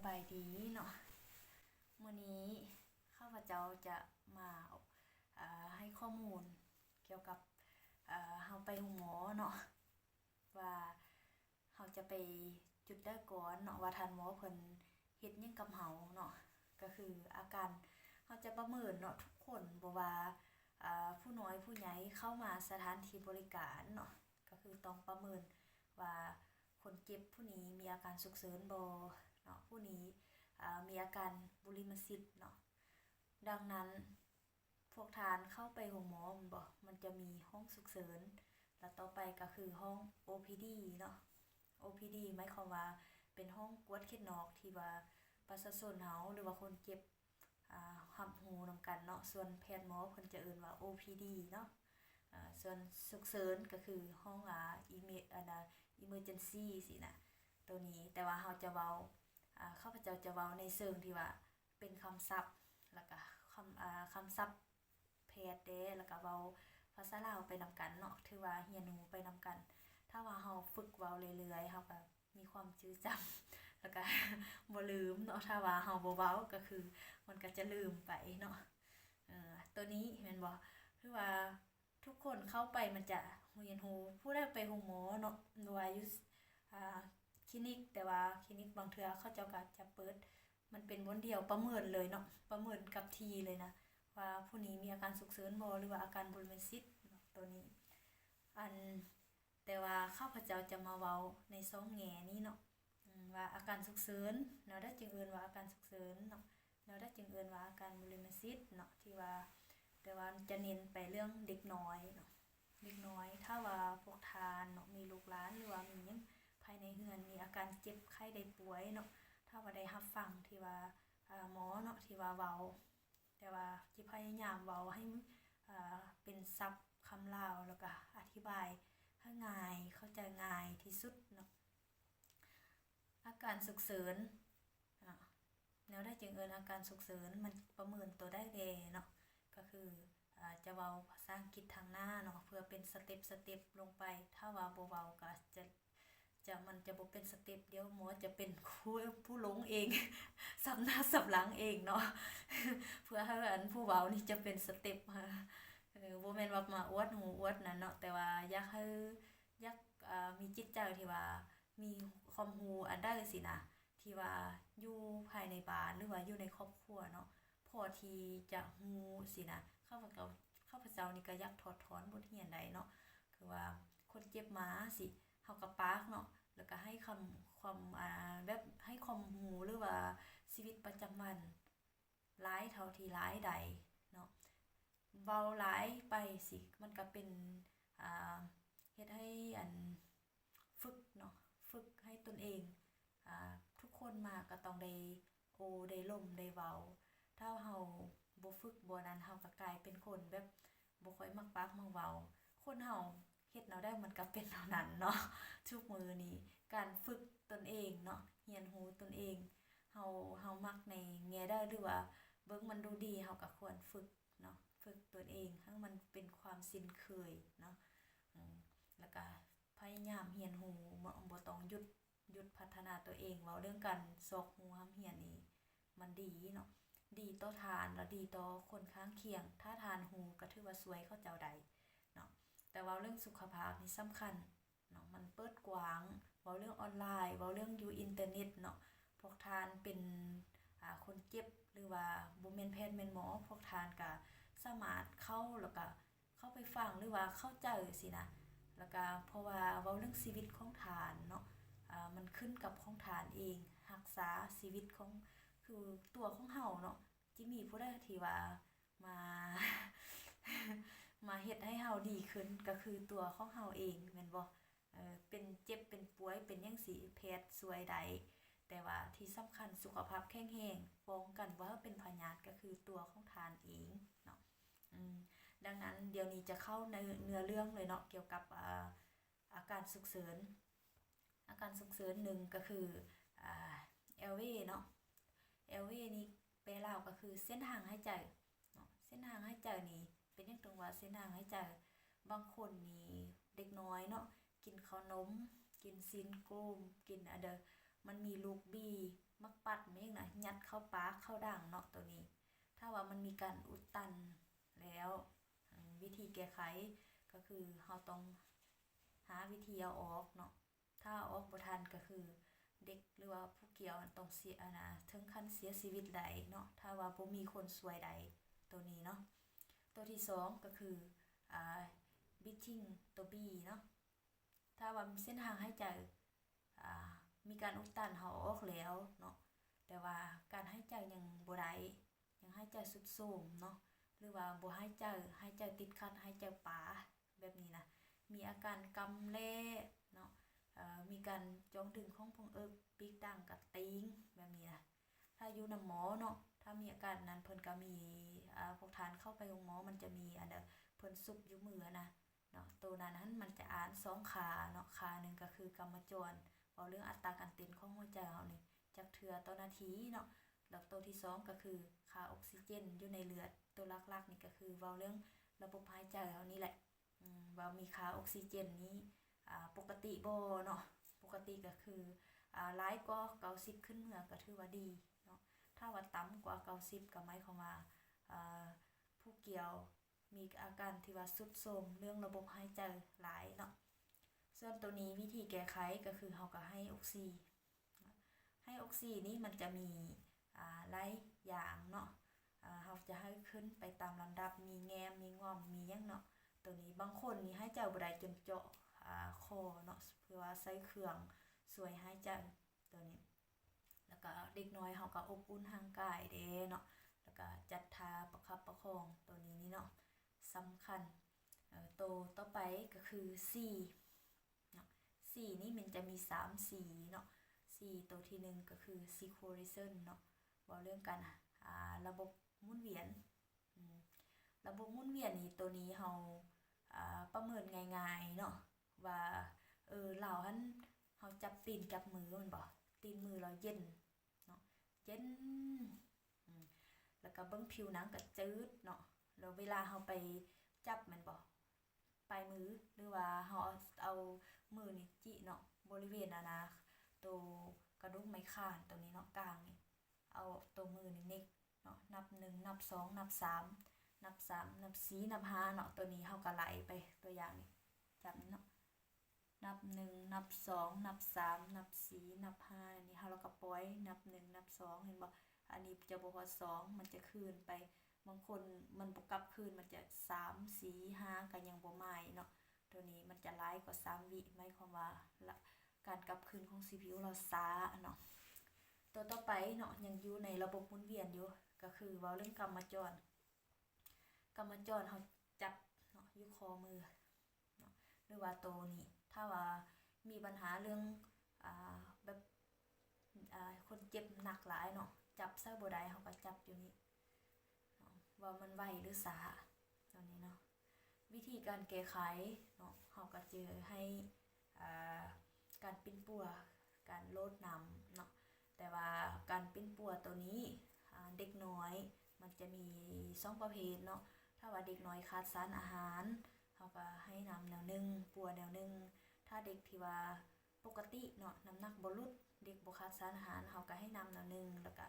บายดีเนาะมื้อนี้ข้าพเจ้าจะมาให้ข้อมูลเกี่ยวกับเฮาไปโรงหมอเนาะว่าเฮาจะไปจุดได้ก่อนเนาะว่าท่านหมอเพิ่นเฮ็ดหยังกับเฮาเนาะก็คืออาการเฮาจะประเมินเนาะทุกคนบ่ว่าผู้น้อยผู้ใหญ่เข้ามาสถานที่บริการเนาะก็คือต้องประเมินว่าคนเจ็บผู้นี้มีอาการฉุกเฉินบ่เนาะผู้นี้มีอาการบุลิมสิตเนาะดังนั้นพวกทานเข้าไปโรงหมอมันบ่มันจะมีห้องฉุกเฉินแล้วต่อไปก็คือห้อง OPD เนาะ OPD หมายความว่าเป็นห้องกวดเข็ดนอกที่ว่าประชาชนเฮาหรือว่าคนเจ็บรับรู้นำกันเนาะส่วนแพทย์หมอเพิ่นจะเอิ้นว่า OPD เนาะส่วนฉุกเฉินก็คือห้องemergency สินะตัวนี้แต่ว่าเฮาจะเว้าข้าพเจ้าจะเว้าในเชิงที่ว่าเป็นคำศัพท์แล้วก็คำศัพท์แพทย์เด้แล้วก็เว้าภาษาลาวไปนำกันเนาะถือว่าเรียนรู้ไปนำกันถ้าว่าเฮาฝึกเว้าเรื่อยๆเฮาก็มีความจื้อจำแล้วก็บ่ลืมเนาะถ้าว่าเฮาบ่เว้าก็คือมันก็จะลืมไปเนาะตัวนี้แม่นบ่คือว่าทุกคนเข้าไปมันจะเรียนรู้ผู้ใดไปโรงหมอเนาะหรือว่าอยู่คลินิกแต่ว่าคลินิกบางเทื่อเขาเจ้าก็จะเปิดมันเป็นวนเดียวประเมินเลยเนาะประเมินกับทีเลยนะว่าผู้นี้มีอาการฉุกเฉินบ่หรือว่าอาการบุลเมซิสตัวนี้แต่ว่าข้าพเจ้าจะมาเว้าใน2แง่นี้เนาะว่าอาการฉุกเฉินแนวใดจึงเอิ้นว่าอาการฉุกเฉินเนาะแนวใดจึงเอิ้นว่าอาการบุลเมซิสเนาะที่ว่าแต่ว่าจะเน้นไปเรื่องเด็กน้อยเนาะเด็กน้อยถ้าว่าพวกทานเนาะมีลูกหลานหรือว่ามีหยังภายในเรือนมีอาการเจ็บไข้ได้ป่วยเนาะถ้าว่าได้รับฟังที่ว่าหมอเนาะที่ว่าเว้าแต่ว่าสิพยายามเว้าให้เป็นศัพท์คำลาวแล้วก็อธิบายให้ง่ายเข้าใจง่ายที่สุดเนาะอาการฉุกเฉินแนวใดจึงเอิ้นอาการฉุกเฉินมันประเมินตัวได้แลเนาะก็คือจะเว้าภาษาอังกฤษทางหน้าเนาะเพื่อเป็นสเต็ปลงไปถ้าว่าบ่เว้าก็มันจะบ่เป็นสเต็ปเดี๋ยวหมอจะเป็นผู้หลงเองสับหน้าสับหลังเองเนาะเพื่อให้ผู้เว้านี่จะเป็นสเต็ปบ่แม่นว่ามาอวดหูอวดนั่นเนาะแต่ว่าอยากให้มีจิตใจที่ว่ามีความรู้อันใดสินะที่ว่าอยู่ภายในบ้านหรือว่าอยู่ในครอบครัวเนาะพอที่จะรู้สินะข้าพเจ้านี่ก็อยากถอดถอนบทเรียนใดเนาะคือว่าคนเจ็บมาสิเฮาก็ปากเนาะแล้วก็ให้ความแบบให้ความรู้หรือว่าชีวิตประจำวันหลายเท่าที่หลายใดเนาะเว้าหลายไปสิมันก็เป็นเฮ็ดให้ฝึกเนาะฝึกให้ตนเองทุกคนมาก็ต้องได้ได้ล่มได้เว้าถ้าเฮาบ่ฝึกบ่นั้นเฮาก็กลายเป็นคนแบบบ่ค่อยมักปากมักเว้าคนเฮาเฮ็ดแนวใดมันก็เป็นแนวนั้นเนาะทุกมื้อนี้การฝึกตนเองเนาะเรียนรู้ตนเองเฮามักในแง่ใดหรือว่าเบิ่งมันดูดีเฮาก็ควรฝึกเนาะฝึกตนเองให้มันเป็นความชินเคยเนาะแล้วก็พยายามเรียนรู้บ่ต้องหยุดพัฒนาตัวเองเว้าเรื่องการซอกฮู้ห้ำเรียนนี่มันดีเนาะดีต่อทานและดีต่อคนข้างเคียงถ้าทานฮู้ก็ถือว่าสวยเขาเจ้าใดเนาะแต่ว่าเรื่องสุขภาพนี่สำคัญเนาะมันเปิดกว้างเว้าเรื่องออนไลน์เว้าเรื่องอยู่อินเทอร์เน็ตเนาะพวกทานเป็นคนเจ็บหรือว่าบ่แม่นแพทย์แม่นหมอพวกทานก็สามารถเข้าแล้วก็เข้าไปฟังหรือว่าเข้าใจสินะแล้วก็เพราะว่าเว้าเรื่องชีวิตของทานเนาะมันขึ้นกับของทานเองรักษาชีวิตของคือตัวของเฮาเนาะจิมีผู้ใดที่ว่ามาเฮ็ดให้เฮาดีขึ้นก็คือตัวของเฮาเองแม่นบ่เป็นเจ็บเป็นป่วยเป็นจังซี่แพทย์ช่วยได้แต่ว่าที่สำคัญสุขภาพแข็งแรงป้องกันบ่ให้เป็นพยาธิก็คือตัวของทานเองเนาะดังนั้นเดี๋ยวนี้จะเข้าในเนื้อเรื่องเลยเนาะเกี่ยวกับอาการฉุกเฉิน1ก็คือairway เนาะ airway นี่แปลลาวก็คือเส้นทางหายใจเนาะเส้นทางหายใจนี่เป็นจังตรงว่าเส้นทางหายใจบางคนนี่เด็กน้อยเนาะกินขนมกินซีนโกมกิน มันมีลูกบี้มักปัดเมงนะยัดเข้าปากเข้าด่างเนาะตัวนี้ถ้าว่ามันมีการอุดตันแล้ววิธีแก้ไขก็คือเราต้องหาวิธีเอาออกเนาะถ้าออกบ่ทันก็คือเด็กหรือว่าผู้เกี่ยวต้องเสียนะถึงขั้นเสียชีวิตได้เนาะถ้าว่าบ่มีคนช่วยใดตัวนี้เนาะตัวที่2ก็คือbreathing ตัว B เนาะถ้าว่าเส้นทางหายใจมีการอุดตันเอาออกแล้วเนาะแต่ว่าการหายใจยังบ่ได้ยังหายใจสุดโทรมเนาะหรือว่าบ่หายใจติดขัดหายใจป๋าแบบนี้นะมีอาการกำแลเนาะมีการจ้องดึงของพงปีกดังกับติงแบบนี้นะถ้าอยู่นำหมอเนาะถ้ามีอาการนั้นเพิ่นก็มีพวกทานเข้าไปโรงหมอมันจะมีอันเพิ่นซุบอยู่มือนะเนาะตัวนั้นมันจะอ่าน2ขาเนาะขานึงก็คือกำมะจรเว้าเรื่องอัตราการเต้นของหัวใจเฮานี่จักเทื่อต่อนาทีเนาะแล้วตัวที่2ก็คือค่าออกซิเจนอยู่ในเลือดตัวหลักๆนี่ก็คือเว้าเรื่องระบบหายใจเฮานี่แหละว่ามีค่าออกซิเจนนี้ปกติบ่เนาะปกติก็คือหลายกว่า90ขึ้นเมื่อก็ถือว่าดีเนาะถ้าว่าต่ำกว่า90ก็หมายความว่าผู้เกี่ยวมีอาการที่ว่าทรุดโทรมเรื่องระบบหายใจหลายเนาะส่วนตัวนี้วิธีแก้ไขก็คือเฮาก็ให้ออกซินี้มันจะมีหลายอย่างเนาะเฮาจะให้ขึ้นไปตามลำดับมีแงมมีง่อมมีหยังเนาะตัวนี้บางคนนี่หายใจบ่ได้จนเจาะคอเนาะเพื่อว่าใช้เครื่องช่วยหายใจตัวนี้แล้วก็เด็กน้อยเฮาก็อบอุ่นร่างกายเด้เนาะแล้วก็จัดท่าประคับประคองตัวนี้นี่เนาะสำคัญตัวต่อไปก็คือCเนาะCนี่มันจะมี3 CเนาะCตัวที่1ก็คือ circulation เนาะว่าเรื่องการระบบหมุนเวียนระบบหมุนเวียนนี่ตัวนี้เฮาประเมินง่ายๆเนาะว่าเหล่าหันเฮาจับตีนจับมือมันบ่ตีนมือเราเย็นเนาะเย็นแล้วก็เบิ่งผิวหนังก็จืดเนาะแล้วเวลาเฮาไปจับมันบ่ปลายมือหรือว่าเฮาเอามือนี่จิเนาะบริเวณนะตัวกระดูกไมข้านตัวนี้เนาะกลางนี่เอาตัวมือนี่เน็กเนาะนับ1นับ2นับ3นับ3นับ4นับ5เนาะตัวนี้เฮาก็ไล่ไปตัวอย่างนี่จับเนาะนับ1นับ2นับ3นับ4นับ5อันนี้เฮาแล้วก็ปล่อยนับ1นับ2เห็นบ่อันนี้จะบ่ฮอด2มันจะคืนไปบางคนมันบ่กลับคืนมันจะ3 4 5ก็ยังบ่หมายเนาะตัวนี้มันจะหลายกว่า3วิหมายความว่าการกลับคืนของ CPU เราช้าเนาะตัวต่อไปเนาะยังอยู่ในระบบหมุนเวียนอยู่ก็คือเว้าเรื่องกำมะจรเฮาจับเนาะอยู่คอมือเนาะหรือว่าตัวนี้ถ้าว่ามีปัญหาเรื่องแบบคนเจ็บหนักหลายเนาะจับซะบ่ได้เฮาก็จับอยู่นี่ว่ามันไวหรือช้าตัวนี้เนาะวิธีการแก้ไขเนาะเฮาก็เจอให้การปิ้นปัวการโลดน้ำเนาะแต่ว่าการปิ้นปัวตัวนี้เด็กน้อยมันจะมี2ประเภทเนาะถ้าว่าเด็กน้อยขาดสารอาหารเฮาก็ให้น้ำแนวนึงปัวแนวนึงถ้าเด็กที่ว่าปกติเนาะน้ำหนักบ่ลดเด็กบ่ขาดสารอาหารเฮาก็ให้น้ำแนวนึงแล้วก็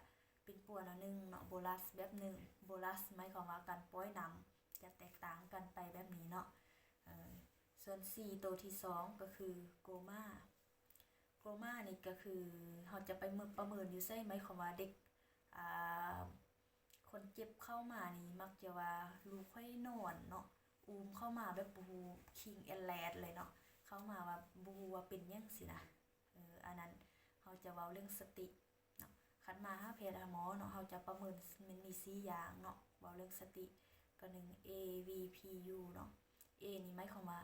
ปิ้นปัวแนวนึงเนาะโบลัสแบบนึงโบลัสหมายความว่าการปล่อยน้ำจะแตกต่างกันไปแบบนี้เนาะส่วนCตัวที่2ก็คือโกม่านี่ก็คือเฮาจะไปประเมินอยู่ไสหมายความว่าเด็กคนเจ็บเข้ามานี่มักจะว่าลูกค่อยนอนเนาะอูมเข้ามาแบบบ่ฮู้คิงแอนแลดเลยเนาะเข้ามาว่าบ่ฮู้ว่าเป็นหยังสินะอันนั้นเฮาจะเว้าเรื่องสติเนาะคันมาหาแพทย์หาหมอเนาะเฮาจะประเมินมันมี4อย่างเนาะเว้าเรื่องสติก็1 AVPU เนาะ A นี่หมายความว่า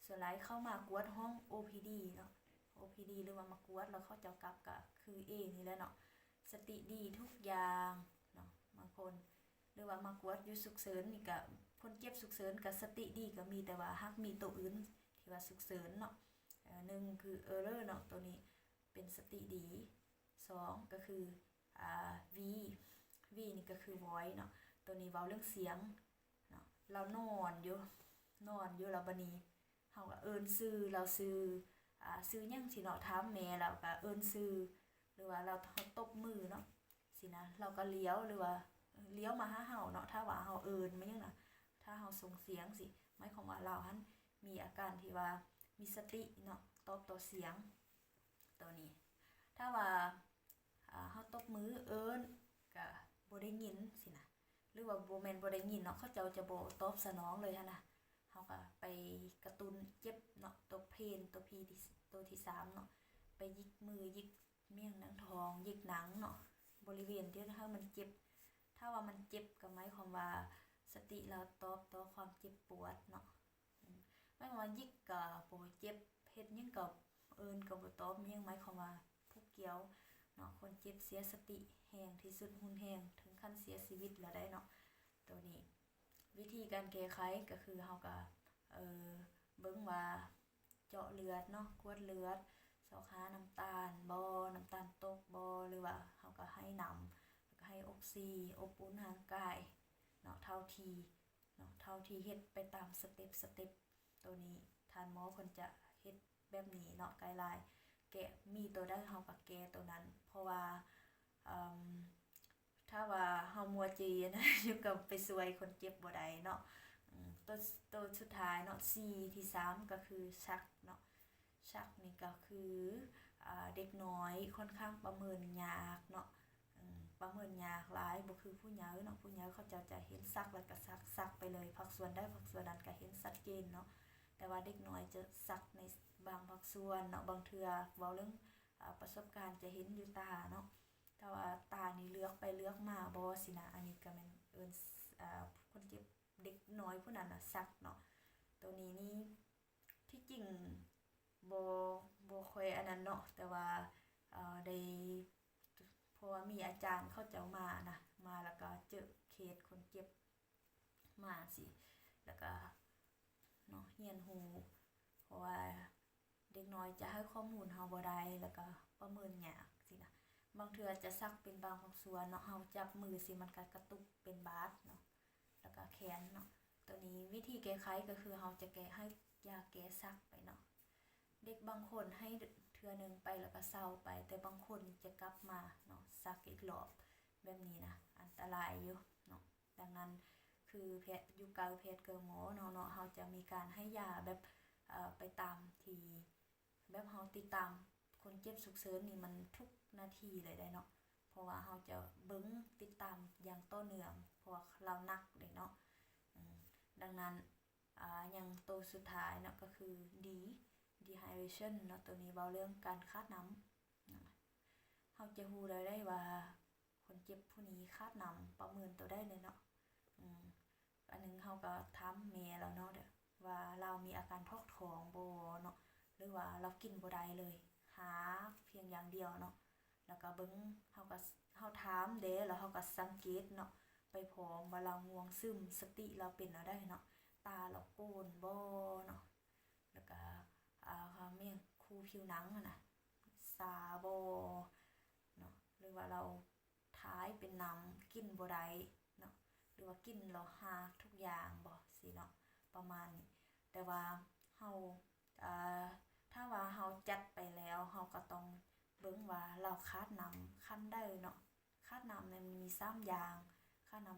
ส่วนหลายเข้ามากวดห้อง OPD เนาะ OPD หรือว่ามากวดแล้วเขาจะกลับก็คือ A นี่แหละเนาะสติดีทุกอย่างเนาะบางคนหรือว่ามากวดอยู่ฉุกเฉินนี่ก็คนเจ็บฉุกเฉินก็สติดีก็มีแต่ว่าหากมีตัวอื่นที่ว่าฉุกเฉินเนาะ1คือ error เนาะตัวนี้เป็นสติดี2ก็คือV นี่ก็คือ voice เนาะตัวนี้เว้าเรื่องเสียงเนาะเรานอนอยู่แล้วบัดนี้เฮาก็เอิ้นชื่อเราชื่อหยังสิเนาะถามแม่แล้วก็เอิ้นชื่อ หรือว่าเราตบมือเนาะสินะเราก็เลี้ยวหรือว่าเลี้ยวมาหาเฮาเนาะถ้าว่าเฮาเอิ้นมันยังน่ะถ้าเฮาส่งเสียงสิหมายความว่าเราหันมีอาการที่ว่ามีสติเนาะตอบต่อเสียงตัวนี้ถ้าว่าเฮาตบมือเอิ้นก็บ่ได้ยินสินะหรือว่าบ่แม่นบ่ได้ยินเนาะเขาเจ้าจะบ่ตอบสนองเลยหั่นน่ะเฮาก็ไปกระตุ้นเจ็บเนาะตัวเพนตัวพีตัวที่3เนาะไปยิกมือยิกเมี่ยงหนังท้องยิกหนังเนาะบริเวณที่ถ้ามันเจ็บถ้าว่ามันเจ็บก็หมายความว่าสติเราตอบต่อความเจ็บปวดเนาะหมายความว่ายิกก็บ่เจ็บเฮ็ดหยังก็เอิ้นก็บ่ตอบมันยังหมายความว่าผู้เกี่ยวเนาะคนเจ็บเสียสติแห้งที่สุดหุนแห้งถึงขั้นเสียชีวิตแล้วได้เนาะตัวนี้วิธีการแก้ไขก็คือเฮาก็เบิ่งว่าเจาะเลือดเนาะกวดเลือดสอกหาน้ำตาลบ่น้ำตาลตกบ่หรือว่าเฮาก็ให้น้ำแล้วก็ให้อบอุ่นร่างกายเนาะเท่าที่เฮ็ดไปตามสเต็ปตัวนี้ท่านหมอเพิ่นจะเฮ็ดแบบนี้เนาะไกด์ไลน์แก้มีตัวใดเฮาก็แก้ตัวนั้นเพราะว่าถ้าว่าเฮามัวจีนะอยู่กับไปซวยคนเจ็บบ่ได้เนาะตัวสุดท้ายเนาะ C ที่3ก็คือชักเนาะชักนี่ก็คือเด็กน้อยค่อนข้างประเมินยากเนาะประเมินยากหลายบ่คือผู้ใหญ่เนาะผู้ใหญ่เขาจะเห็นซักแล้วก็ซักไปเลยภาคส่วนใดภาคส่วนนั้นก็เห็นชัดเจนเนาะแต่ว่าเด็กน้อยจะซักในบางภาคส่วนเนาะบางเทื่อเว้าเรื่องประสบการณ์จะเห็นอยู่ตาเนาะถ้าว่าตานี่เลือกไปเลือกมาบ่สินะอันนี้ก็แม่นเอิ้นคนเจ็บเด็กน้อยผู้นั้นน่ะซักเนาะตัวนี้นี่ที่จริงบ่ค่อยอันนั้นเนาะแต่ว่าได้เพราะว่ามีอาจารย์เขาเจ้ามานะมาแล้วก็เจอเคสคนเจ็บมาสิแล้วก็เนาะเรียนรู้เพราะว่าเด็กน้อยจะให้ข้อมูลเฮาบ่ได้แล้วก็ประเมินยากสินะบางเทื่อจะซักเป็นบางส่วนเนาะเฮาจับมือสิมันก็กระตุกเป็นบาดเนาะแล้วก็แขนเนาะตัวนี้วิธีแก้ไขก็คือเฮาจะแก้ให้ยาแก้ซักไปเนาะเด็กบางคนให้เทื่อนึงไปแล้วก็เศร้าไปแต่บางคนจะกลับมาเนาะซักอีกรอบแบบนี้นะอันตรายอยู่เนาะดังนั้นคือแพทย์อยู่กับแพทย์กับหมอเนาะเฮาจะมีการให้ยาแบบไปตามที่แบบเฮาติดตามคนเจ็บฉุกเฉินนี่มันทุกนาทีเลยได้เนาะเพราะว่าเฮาจะเบิ่งติดตามอย่างต่อเนื่องเพราะว่าเรานักเลยเนาะดังนั้นอย่างตัวสุดท้ายเนาะก็คือ dehydration เนาะตัวนี้เว้าเรื่องการขาดน้ำเฮาจะรู้ได้ว่าคนเจ็บผู้นี้ขาดน้ำประเมินตัวได้เลยเนาะอันนึงเฮาก็ถามแม่แล้วเนาะว่าเรามีอาการท้องบ่เนาะหรือว่าเรากินบ่ได้เลยหาเพียงอย่างเดียวเนาะแล้วก็เบิ่งเฮาถามเด้แล้วเฮาก็สังเกตเนาะไปพร้อมว่าเราง่วงซึมสติเราเป็นเอาได้เนาะตาเราโกนบ่เนาะแล้วก็เมี่ยงคูผิวหนังน่ะซาบ่เนาะหรือว่าเราท้ายเป็นน้ำกินบ่ได้เนาะหรือว่ากินแล้วหากทุกอย่างบ่สิเนาะประมาณนี้แต่ว่าเฮาถ้าว่าเฮาจัดไปแล้วเฮาก็ต้องเบิ่งว่าเราขาดน้ำคั้นได้เนาะขาดน้ำมันมี3อย่างขาดน้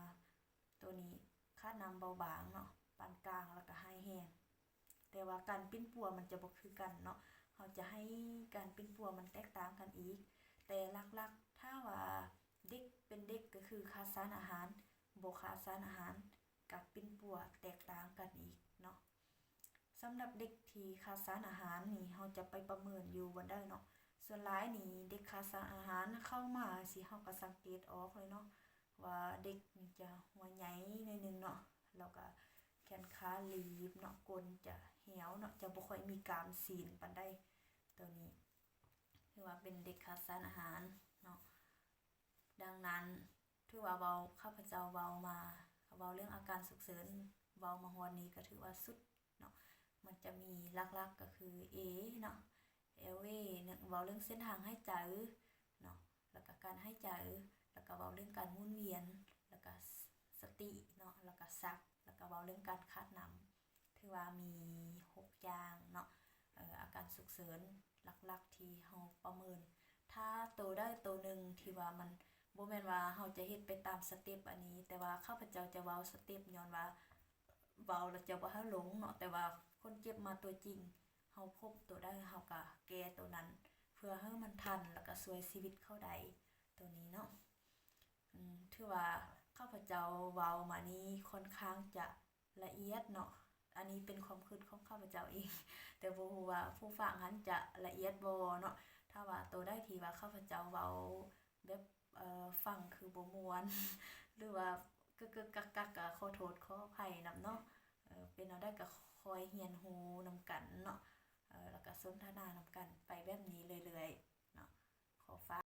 ำตัวนี้ขาดน้ำเบาบางเนาะปานกลางแล้วก็ให้แห้งแต่ว่าการปิ้นปัวมันจะบ่คือกันเนาะเฮาจะให้การปิ้นปัวมันแตกต่างกันอีกแต่หลักๆถ้าว่าเด็กเป็นเด็กก็คือขาดสารอาหารบ่ขาดสารอาหารกับปิ้นปัวแตกต่างกันอีกเนาะสำหรับเด็กที่ขาดสารอาหารนี่เฮาจะไปประเมินอยู่บ่ได้เนาะส่วนหลายนี่เด็กขาดสารอาหารเข้ามาสิเฮาก็สังเกตออกเลยเนาะว่าเด็กนี่จะหัวใหญ่หน่อยนึงเนาะแล้วก็แขนขาลีบเนาะก้นจะเหี่ยวเนาะจะบ่ค่อยมีกรามศีลปานใดตัวนี้คือว่าเป็นเด็กขาดสารอาหารเนาะดังนั้นถือว่าเว้าข้าพเจ้าเว้ามาเว้าเรื่องอาการฉุกเฉินเว้ามาฮอดนี้ก็ถือว่าสุดเนาะมันจะมีหลักๆก็คือ A เนาะ airway เนี่ยเว้าเรื่องเส้นทางหายใจเนาะแล้วก็การหายใจแล้วก็เว้าเรื่องการหมุนเวียนแล้วก็สติเนาะแล้วก็ซักแล้วก็เว้าเรื่องการขาดน้ำถือว่ามี6อย่างเนาะอาการฉุกเฉินหลักๆที่เฮาประเมิน ถ้าโตได้โตหนึ่งที่ว่ามันบ่แม่นว่าเฮาจะเฮ็ดไปตามสเต็ปอันนี้แต่ว่าข้าพเจ้าจะเว้าสเต็ปย้อนว่าเว้าแล้วจะบ่ให้หลงเนาะแต่ว่าคนเจ็บมาตัวจริงเฮาพบตัวได้เฮาก็แก้ตัวนั้นเพื่อให้มันทันแล้วก็ช่วยชีวิตเขาได้ตัวนี้เนาะถือว่าข้าพเจ้าเว้ามานี้ค่อนข้างจะละเอียดเนาะอันนี้เป็นความคิดของข้าพเจ้าเองแต่บ่ฮู้ว่าผู้ฟังนั้นจะละเอียดบ่เนาะถ้าว่าตัวได้ที่ว่าข้าพเจ้าเว้าแบบฟังคือบ่ม่วนหรือว่ากึกๆกักๆก็ขอโทษขออภัยนำเนาะเป็นแนวใดก็คอยเรียนรู้นำกันเนาะแล้วก็สนทนานำกันไปแบบนี้เรื่อยๆเนาะขอฝาก